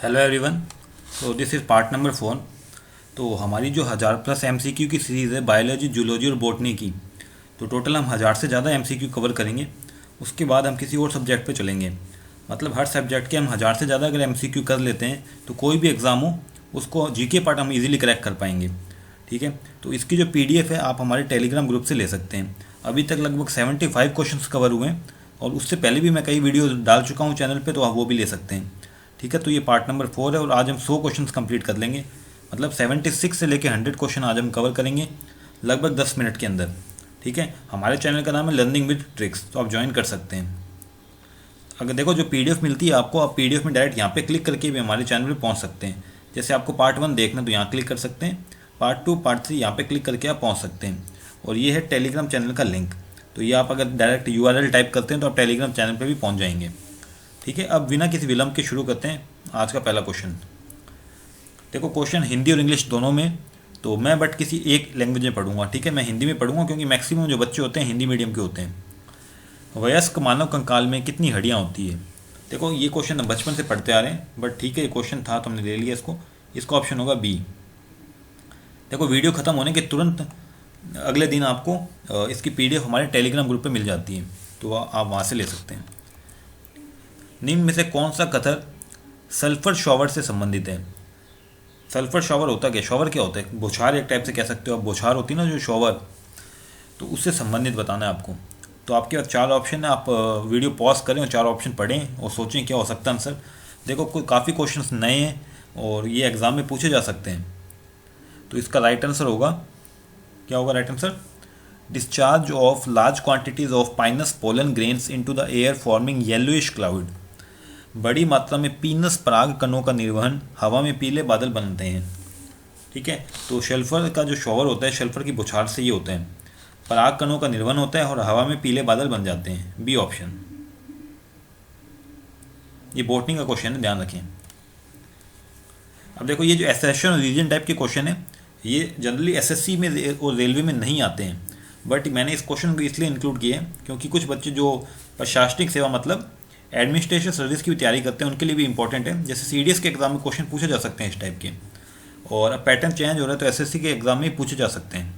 Hello everyone. तो this is part number 4। तो हमारी जो 1000+ एमसीक्यू की सीरीज़ है बायोलॉजी, जूलॉजी और बॉटनी की, तो टोटल हम 1000 से ज़्यादा एमसीक्यू कवर करेंगे। उसके बाद हम किसी और सब्जेक्ट पे चलेंगे। मतलब हर सब्जेक्ट के हम 1000 से ज़्यादा अगर एमसीक्यू कर लेते हैं तो कोई भी एग्ज़ाम हो उसको जीके पार्ट हम इजीली क्रैक कर पाएंगे। ठीक है, तो इसकी जो पीडीएफ है आप हमारे टेलीग्राम ग्रुप से ले सकते हैं। अभी तक लगभग 75 क्वेश्चंस कवर हुए हैं और उससे पहले भी मैं कई वीडियो डाल चुका हूँ चैनल पे, तो आप वो भी ले सकते हैं। ठीक है, तो ये पार्ट नंबर 4 है और आज हम 100 क्वेश्चन कंप्लीट कर लेंगे। मतलब 76 से लेकर 100 क्वेश्चन आज हम कवर करेंगे लगभग 10 मिनट के अंदर। ठीक है, हमारे चैनल का नाम है लर्निंग विद ट्रिक्स, तो आप ज्वाइन कर सकते हैं। अगर देखो जो पीडीएफ मिलती है आपको, आप पीडीएफ में डायरेक्ट यहाँ पे क्लिक करके भी हमारे चैनल पे पहुँच सकते हैं। जैसे आपको पार्ट 1 देखना तो यहाँ क्लिक कर सकते हैं, पार्ट 2 पार्ट 3 यहाँ पे क्लिक करके आप पहुँच सकते हैं। और ये है टेलीग्राम चैनल का लिंक, तो ये आप अगर डायरेक्ट यूआरएल टाइप करते हैं तो आप टेलीग्राम चैनल पर भी पहुँच जाएंगे। ठीक है, अब बिना किसी विलंब के शुरू करते हैं आज का पहला क्वेश्चन। देखो क्वेश्चन हिंदी और इंग्लिश दोनों में, तो मैं बट किसी एक लैंग्वेज में पढ़ूंगा। ठीक है, मैं हिंदी में पढ़ूंगा क्योंकि मैक्सिमम जो बच्चे होते हैं हिंदी मीडियम के होते हैं। वयस्क मानव कंकाल में कितनी हड्डियां होती है? देखो ये क्वेश्चन हम बचपन से पढ़ते आ रहे हैं, बट ठीक है ये क्वेश्चन था तो हमने ले लिया इसको। इसका ऑप्शन होगा बी। देखो वीडियो ख़त्म होने के तुरंत अगले दिन आपको इसकी पीडीएफ हमारे टेलीग्राम ग्रुप पे मिल जाती है, तो आप वहाँ से ले सकते हैं। निम्न में से कौन सा कथन सल्फर शॉवर से संबंधित है? सल्फर शॉवर होता क्या? शॉवर क्या होता है? बौछार एक टाइप से कह सकते हो आप। बौछार होती है ना जो शॉवर, तो उससे संबंधित बताना है आपको। तो आपके पास 4 ऑप्शन है, आप वीडियो पॉज करें और 4 ऑप्शन पढ़ें और सोचें क्या हो सकता है आंसर। देखो काफ़ी क्वेश्चंस नए हैं और ये एग्ज़ाम में पूछे जा सकते हैं। तो इसका राइट आंसर होगा, क्या होगा right answer? Discharge of large quantities of Pinus pollen grains into the air forming yellowish cloud. बड़ी मात्रा में पीनस पराग कणों का निर्वहन, हवा में पीले बादल बनते हैं। ठीक है, तो सल्फर का जो शॉवर होता है, सल्फर की बौछार से ये होता है, पराग कणों का निर्वहन होता है और हवा में पीले बादल बन जाते हैं। B option. ये बॉटनी का क्वेश्चन है, ध्यान रखें। अब देखो ये जो एसेशन और रीजन टाइप के क्वेश्चन है ये जनरली एसएससी में और रेलवे में नहीं आते हैं, बट मैंने इस क्वेश्चन को इसलिए इंक्लूड किए हैं क्योंकि कुछ बच्चे जो प्रशासनिक सेवा मतलब एडमिनिस्ट्रेशन सर्विस की भी तैयारी करते हैं उनके लिए भी इंपॉर्टेंट है। जैसे सीडीएस के एग्जाम में क्वेश्चन पूछे जा सकते हैं इस टाइप के, और अब पैटर्न चेंज हो रहा है तो एसएससी के एग्जाम में पूछे जा सकते हैं।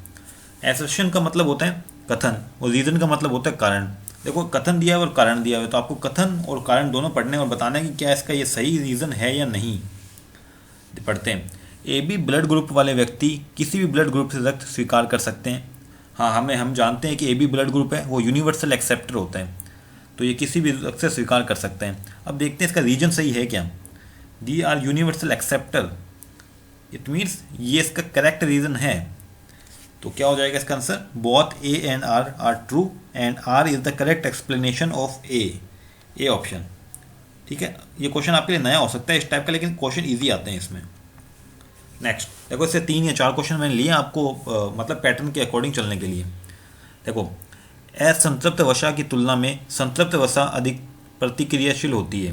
एसेशन का मतलब होता है कथन और रीज़न का मतलब होता है कारण। देखो कथन दिया है और कारण दिया हुआ है, तो आपको कथन और कारण दोनों पढ़ने और बताना है कि क्या इसका ये सही रीज़न है या नहीं। पढ़ते हैं। ए बी ब्लड ग्रुप वाले व्यक्ति किसी भी ब्लड ग्रुप से रक्त स्वीकार कर सकते हैं। हाँ, हम जानते हैं कि ए बी ब्लड ग्रुप है वो यूनिवर्सल एक्सेप्टर होता है, तो ये किसी भी रक्त से स्वीकार कर सकते हैं। अब देखते हैं इसका रीजन सही है क्या। They are universal acceptor, it means ये इसका करेक्ट रीजन है। तो क्या हो जाएगा इसका answer? Both A and R true and R is the correct explanation of A option. ठीक है, ये क्वेश्चन आपके लिए नया हो सकता है इस टाइप का, लेकिन क्वेश्चन इजी आते हैं इसमें। नेक्स्ट देखो, इससे 3 या 4 क्वेश्चन मैंने लिए आपको मतलब पैटर्न के अकॉर्डिंग चलने के लिए। देखो असंतृप्त वसा की तुलना में संतृप्त वसा अधिक प्रतिक्रियाशील होती है।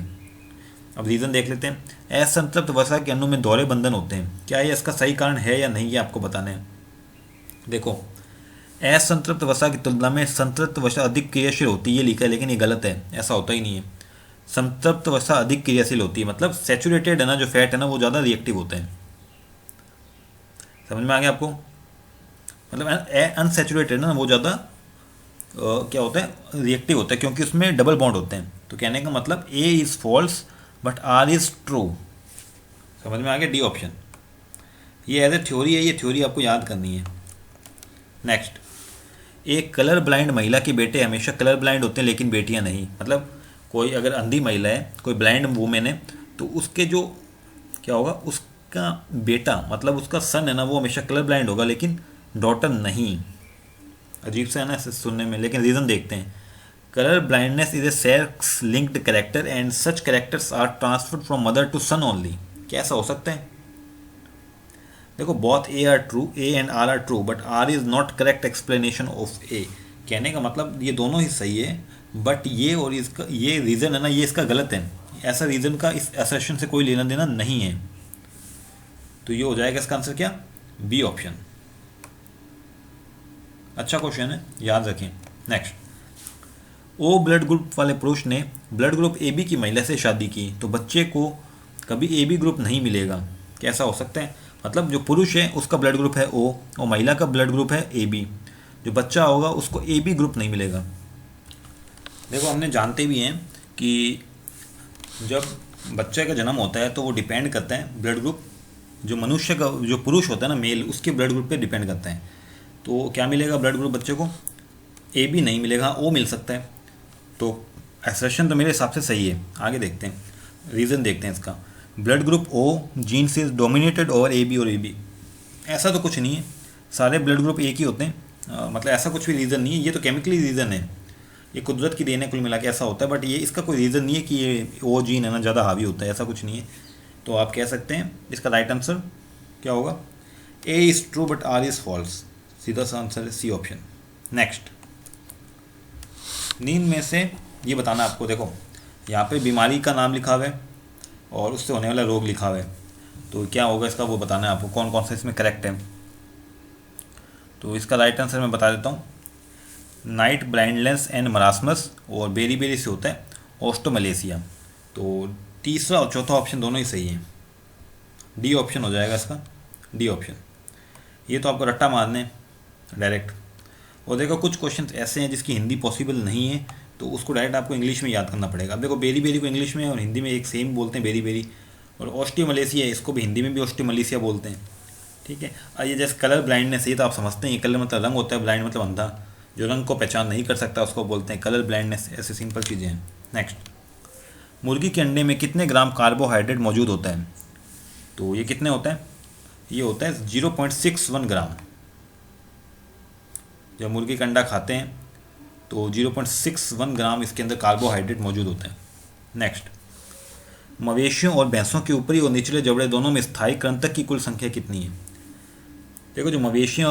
अब रीज़न देख लेते हैं। असंतृप्त वसा के अणु में दोहरे बंधन होते हैं, क्या ये इसका सही कारण है या नहीं, ये आपको बताना है। देखो असंतृप्त वसा की तुलना में संतृप्त वसा अधिक क्रियाशील होती है, ये लिखा है लेकिन ये गलत है, ऐसा होता ही नहीं है। संतृप्त वसा अधिक क्रियाशील होती है मतलब सैचुरेटेड है ना, जो फैट है ना वो ज़्यादा रिएक्टिव होते हैं। समझ में आ गया आपको? मतलब अनसैचुरेटेड ना वो ज़्यादा क्या होता है, रिएक्टिव होता है, क्योंकि उसमें डबल बॉन्ड होते हैं। तो कहने का मतलब A is false but R is true. समझ में आ गया? D option. ये एज ए थ्योरी है, ये थ्योरी आपको याद करनी है। नेक्स्ट, एक कलर ब्लाइंड महिला के बेटे हमेशा कलर ब्लाइंड होते हैं लेकिन बेटियां नहीं। मतलब कोई अगर अंधी महिला है, कोई ब्लाइंड वूमेन है, तो उसके जो क्या होगा, उसका बेटा मतलब उसका सन है ना वो हमेशा कलर ब्लाइंड होगा लेकिन डॉटर नहीं। अजीब सा है ना इसे सुनने में, लेकिन रीज़न देखते हैं। Colour blindness is a sex linked character and such characters are transferred from mother to son only. कैसा हो सकता है? देखो both A R true, A and R true but R is not correct explanation of A. कहने का मतलब ये दोनों ही सही है, बट ये और इसका ये रीज़न है ना ये इसका गलत है। ऐसा रीज़न का इस असर्शन से कोई लेना देना नहीं है। तो ये हो जाएगा इसका आंसर क्या? B option. अच्छा क्वेश्चन है, याद रखें। नेक्स्ट, ओ ब्लड ग्रुप वाले पुरुष ने ब्लड ग्रुप ए बी की महिला से शादी की तो बच्चे को कभी ए बी ग्रुप नहीं मिलेगा। कैसा हो सकता है? मतलब जो पुरुष है उसका ब्लड ग्रुप है ओ और महिला का ब्लड ग्रुप है ए बी, जो बच्चा होगा उसको ए बी ग्रुप नहीं मिलेगा। देखो हमने जानते भी हैं कि जब बच्चे का जन्म होता है तो वो डिपेंड करता है ब्लड ग्रुप, जो मनुष्य का जो पुरुष होता है ना मेल, उसके ब्लड ग्रुप पे डिपेंड करता है। तो क्या मिलेगा ब्लड ग्रुप बच्चे को? ए बी नहीं मिलेगा, ओ मिल सकता है। तो एसर्शन तो मेरे हिसाब से सही है। आगे देखते हैं, रीज़न देखते हैं इसका। Blood group O genes is dominated over A B और ए बी, ऐसा तो कुछ नहीं है, सारे ब्लड ग्रुप एक ही होते हैं। मतलब ऐसा कुछ भी रीज़न नहीं है, ये तो केमिकली रीज़न है, ये कुदरत की देन है, कुल मिला के ऐसा होता है। बट ये इसका कोई रीज़न नहीं है कि ये ओ जीन है ना ज़्यादा हावी होता है, ऐसा कुछ नहीं है। तो आप कह सकते हैं इसका राइट आंसर क्या होगा? A is true but R is false. सीधा सा आंसर है सी ऑप्शन। नेक्स्ट, नींद में से ये बताना आपको। देखो यहाँ पे बीमारी का नाम लिखा हुआ है और उससे होने वाला रोग लिखा हुआ है, तो क्या होगा इसका वो बताना है आपको, कौन कौन सा इसमें करेक्ट है। तो इसका राइट आंसर मैं बता देता हूँ, नाइट ब्लाइंडनेस एंड मरासमस, और बेरी बेरी से होता है ऑस्टोमलेशिया। तो तीसरा और चौथा ऑप्शन दोनों ही सही है, डी ऑप्शन हो जाएगा इसका, डी ऑप्शन। ये तो आपको रट्टा मारने डायरेक्ट। और देखो कुछ क्वेश्चन ऐसे हैं जिसकी हिंदी पॉसिबल नहीं है, तो उसको डायरेक्ट आपको इंग्लिश में याद करना पड़ेगा। अब देखो बेरी बेरी को इंग्लिश में और हिंदी में एक सेम बोलते हैं बेरी बेरी, और ऑस्टियोमलेशिया इसको भी हिंदी में भी ऑस्टियोमलेशिया बोलते हैं। ठीक है। और ये जैसे कलर ब्लाइंडनेस, ये तो आप समझते हैं, ये कलर मतलब रंग होता है, ब्लाइंड मतलब अंधा, जो रंग को पहचान नहीं कर सकता उसको बोलते हैं कलर ब्लाइंडनेस। ऐसे सिंपल चीज़ें हैं। नेक्स्ट, मुर्गी के अंडे में कितने ग्राम कार्बोहाइड्रेट मौजूद होता है? तो ये कितने होता है? ये होता है 0.61 ग्राम। जब मुर्गी का अंडा खाते हैं तो 0.61 ग्राम इसके अंदर कार्बोहाइड्रेट मौजूद होता है। नेक्स्ट, मवेशियों और भैंसों के ऊपरी और निचले जबड़े दोनों में स्थायी कृंतक की कुल संख्या कितनी है? देखो जो मवेशी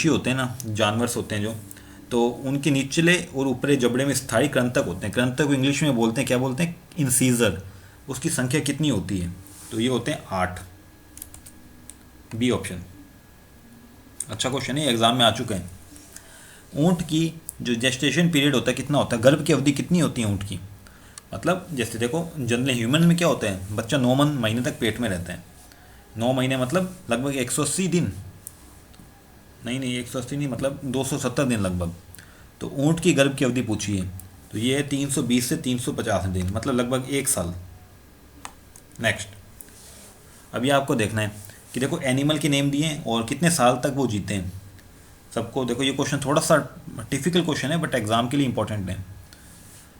होते हैं ना, जानवर होते हैं जो, तो उनके निचले और ऊपरी जबड़े में स्थायी कृंतक होते हैं। कृंतक को इंग्लिश में बोलते हैं, क्या बोलते हैं? इंसीजर। उसकी संख्या कितनी होती है? तो ये होते हैं 8, बी ऑप्शन। अच्छा क्वेश्चन है, एग्जाम में आ चुका है। ऊँट की जो जेस्टेशन पीरियड होता है कितना होता है? गर्भ की अवधि कितनी होती है ऊँट की? मतलब जैसे देखो जनरल ह्यूमन में क्या होता है, बच्चा 9 महीने तक पेट में रहता है। 9 महीने मतलब लगभग 180 दिन, नहीं 180 नहीं, मतलब 270 दिन लगभग। तो ऊँट की गर्भ की अवधि पूछी है, तो ये है 320 से 350 दिन, मतलब लगभग 1 साल। नेक्स्ट, अभी आपको देखना है कि देखो एनिमल के नेम दिए हैं और कितने साल तक वो जीते हैं सबको। देखो ये क्वेश्चन थोड़ा सा डिफिकल्ट क्वेश्चन है, बट एग्जाम के लिए इंपॉर्टेंट है।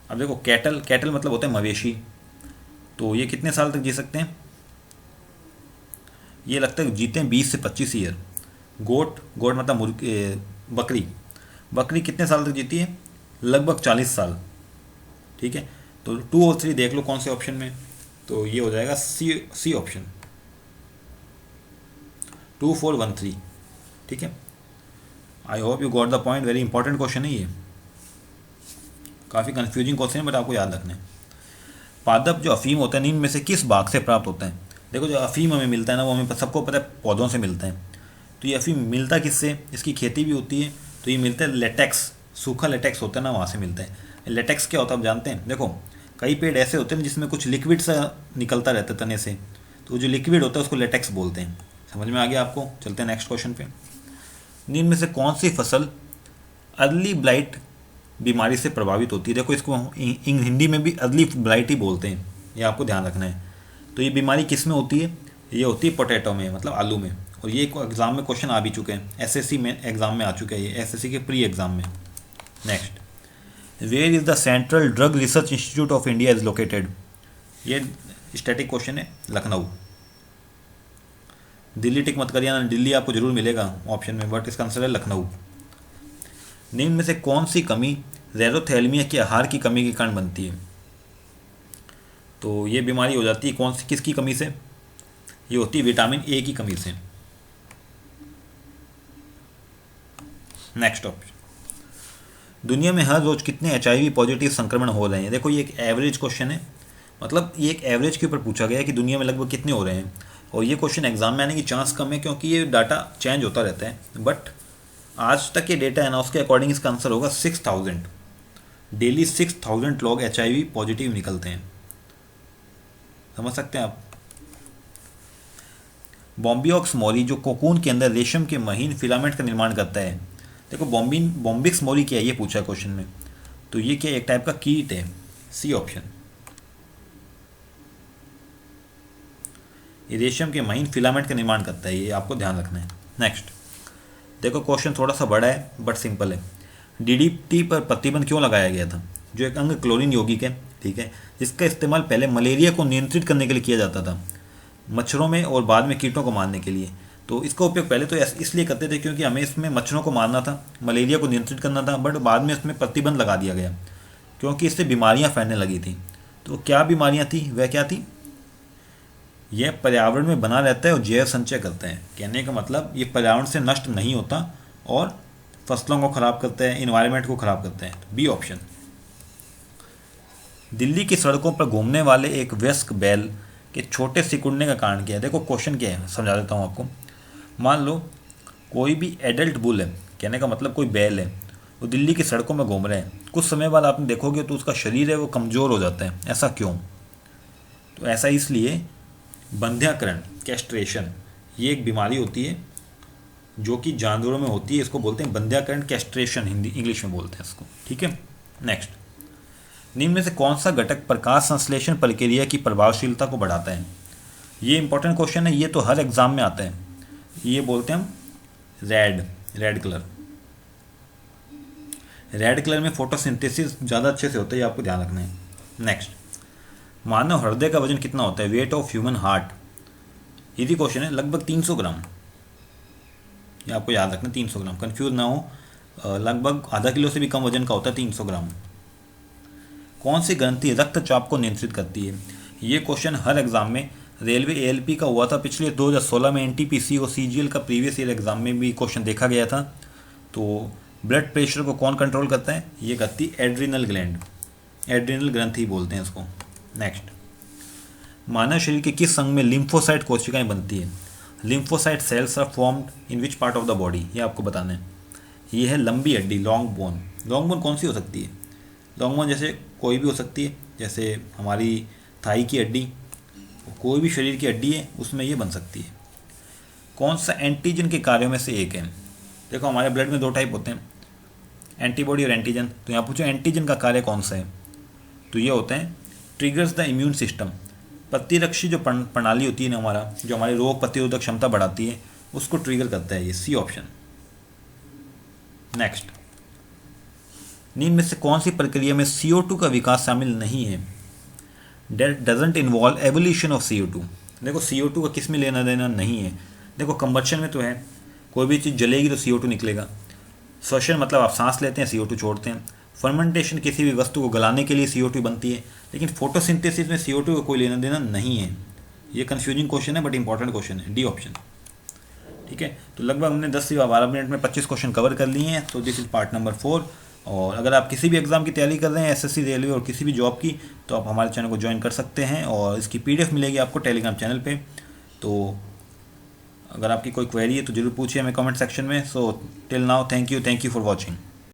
अब देखो कैटल मतलब होता है मवेशी, तो ये कितने साल तक जी सकते हैं? ये लगता है जीते हैं 20 से 25 ईयर। गोट मतलब बकरी कितने साल तक जीती है? लगभग 40 साल। ठीक है। तो 2 और 3 देख लो कौन से ऑप्शन में, तो ये हो जाएगा सी ऑप्शन, 2, 4, 1, 3। ठीक है। I hope you got the point. Very important question है ये, काफ़ी कंफ्यूजिंग क्वेश्चन है बट आपको याद रखना है। पादप जो अफीम होता है नीम में से किस भाग से प्राप्त होता है? देखो जो अफीम हमें मिलता है ना, वो हमें सबको पता है पौधों से मिलता है। तो ये अफीम मिलता किससे? इसकी खेती भी होती है, तो ये मिलता है लेटेक्स, सूखा लेटेक्स होता है ना, वहाँ से मिलता है। लेटेक्स क्या होता है आप जानते हैं? देखो कई पेड़ ऐसे होते हैं जिसमें कुछ लिक्विड सा निकलता रहता है तने से, तो जो लिक्विड होता है उसको लेटेक्स बोलते हैं। समझ में आ गया आपको? चलते हैं नेक्स्ट क्वेश्चन पे। नीम में से कौन सी फसल अर्ली ब्लाइट बीमारी से प्रभावित होती है? देखो इसको हिंदी में भी अर्ली ब्लाइट ही बोलते हैं, ये आपको ध्यान रखना है। तो ये बीमारी किस में होती है? ये होती है पोटैटो में, मतलब आलू में। और ये एग्ज़ाम में क्वेश्चन आ भी चुके हैं, एसएससी में एग्ज़ाम में आ चुका है ये, एसएससी के प्री एग्ज़ाम में। Next, where is the central drug research institute of India is located? ये स्टैटिक क्वेश्चन है, लखनऊ। दिल्ली टिक मत करिए ना, दिल्ली आपको जरूर मिलेगा ऑप्शन में, बट इसका आंसर है लखनऊ। निम्न में से कौन सी कमी ज़ेरोथैलेमिया के आहार की कमी के कारण बनती है? तो ये बीमारी हो जाती है कौन सी, किसकी कमी से? ये होती है विटामिन ए की कमी से। नेक्स्ट ऑप्शन, दुनिया में हर रोज कितने एचआईवी पॉजिटिव संक्रमण हो रहे हैं? देखो ये एक एवरेज क्वेश्चन है, मतलब ये एक एवरेज के ऊपर पूछा गया है कि दुनिया में लगभग कितने हो रहे हैं। और ये क्वेश्चन एग्जाम में आने की चांस कम है क्योंकि ये डाटा चेंज होता रहता है, बट आज तक ये डेटा है ना, उसके अकॉर्डिंग इसका आंसर होगा 6000। डेली 6000 लोग एचआईवी पॉजिटिव निकलते हैं। समझ सकते हैं आप? बॉम्बियोक्स मोरी जो कोकून के अंदर रेशम के महीन फिलामेंट का निर्माण करता है। देखो बॉम्बिक्स मोरी क्या है ये पूछा क्वेश्चन में, तो ये क्या एक टाइप का कीट है, सी ऑप्शन। ये रेशम के महीन फिलामेंट का निर्माण करता है, ये आपको ध्यान रखना है। नेक्स्ट देखो क्वेश्चन थोड़ा सा बड़ा है बट सिंपल है। डीडीटी पर प्रतिबंध क्यों लगाया गया था? जो एक अंग क्लोरीन यौगिक है, ठीक है, इसका इस्तेमाल पहले मलेरिया को नियंत्रित करने के लिए किया जाता था, मच्छरों में, और बाद में कीटों को मारने के लिए। तो इसका उपयोग पहले तो इसलिए करते थे क्योंकि हमें इसमें मच्छरों को मारना था, मलेरिया को नियंत्रित करना था, बट बाद में इसमें प्रतिबंध लगा दिया गया क्योंकि इससे बीमारियां फैलने लगी थी। तो क्या बीमारियां थी, वह क्या थी? यह पर्यावरण में बना रहता है और जैव संचय करता है। कहने का मतलब ये पर्यावरण से नष्ट नहीं होता और फसलों को खराब करता है, इन्वायरमेंट को खराब करता है, बी ऑप्शन। दिल्ली की सड़कों पर घूमने वाले एक वयस्क बैल के छोटे सिकुड़ने का कारण क्या है? देखो क्वेश्चन क्या है, समझा देता हूँ आपको। मान लो कोई भी एडल्ट बुल है, कहने का मतलब कोई बैल है, वो दिल्ली की सड़कों में घूम रहे हैं, कुछ समय बाद आपने देखोगे तो उसका शरीर है वो कमज़ोर हो जाता है। ऐसा क्यों? तो ऐसा इसलिए बंध्याकरण, कैस्ट्रेशन, ये एक बीमारी होती है जो कि जानवरों में होती है, इसको बोलते हैं बंध्याकरण, कैस्ट्रेशन, हिंदी इंग्लिश में बोलते हैं इसको, ठीक है। नेक्स्ट, निम्न में से कौन सा घटक प्रकाश संश्लेषण प्रक्रिया की प्रभावशीलता को बढ़ाता है? ये इंपॉर्टेंट क्वेश्चन है, ये तो हर एग्जाम में आता है। ये बोलते हैं हम रेड कलर। रेड कलर में फोटोसिंथेसिस ज़्यादा अच्छे से होता है, ये आपको ध्यान रखना है। नेक्स्ट, मानव हृदय का वजन कितना होता है? Weight of human heart. Easy question है, लगभग 300 ग्राम। ये आपको याद रखना, 300 ग्राम, कंफ्यूज ना हो। लगभग आधा किलो से भी कम वजन का होता है 300 ग्राम। कौन सी ग्रंथि रक्तचाप को नियंत्रित करती है? ये क्वेश्चन हर एग्जाम में, रेलवे एएलपी का हुआ था पिछले 2016 में, एनटीपीसी और सीजीएल का प्रीवियस ईयर एग्जाम में भी क्वेश्चन देखा गया था। तो ब्लड प्रेशर को कौन कंट्रोल करता है? ये करती एड्रिनल ग्लैंड, एड्रिनल ग्रंथि बोलते हैं इसको। नेक्स्ट, मानव शरीर के किस अंग में लिम्फोसाइट कोशिकाएं बनती है? Lymphocyte cells are formed in which part of the body? ये आपको बताना है। ये है लंबी हड्डी, लॉन्ग बोन। लॉन्ग बोन कौन सी हो सकती है? लॉन्ग बोन जैसे कोई भी हो सकती है, जैसे हमारी थाई की हड्डी, कोई भी शरीर की हड्डी है उसमें ये बन सकती है। कौन सा एंटीजन के कार्यों में से एक है? देखो हमारे ब्लड में 2 टाइप होते हैं, एंटीबॉडी और एंटीजन। तो यहाँ पूछो एंटीजन का कार्य कौन सा है? तो ये होते हैं ट्रिगर्स द इम्यून सिस्टम। प्रतिरक्षी जो प्रणाली होती है ना हमारा, जो हमारी रोग प्रतिरोधक क्षमता बढ़ाती है, उसको ट्रिगर करता है ये, सी ऑप्शन। नेक्स्ट, निम्न में से कौन सी प्रक्रिया में CO2 का विकास शामिल नहीं है? That doesn't involve evolution of CO2। देखो CO2 का किस में लेना देना नहीं है। देखो कंबशन में तो है, कोई भी चीज़ जलेगी तो CO2 निकलेगा। श्वसन मतलब आप सांस लेते हैं, CO2 छोड़ते हैं। फर्मेंटेशन किसी भी वस्तु को गलाने के लिए CO2 बनती है, लेकिन फोटोसिंथेसिस में CO2 का कोई लेना देना नहीं है। ये कंफ्यूजिंग क्वेश्चन है बट इंपॉर्टेंट क्वेश्चन है, डी ऑप्शन, ठीक है। तो लगभग हमने 10 से 12 मिनट में 25 क्वेश्चन कवर कर लिए हैं। तो दिस इज पार्ट नंबर 4। और अगर आप किसी भी एग्ज़ाम की तैयारी कर रहे हैं, एसएससी, रेलवे और किसी भी जॉब की, तो आप हमारे चैनल को ज्वाइन कर सकते हैं और इसकी PDF मिलेगी आपको टेलीग्राम चैनल पे। तो अगर आपकी कोई क्वेरी है तो ज़रूर पूछिए हमें कमेंट सेक्शन में। So till now, thank you for watching.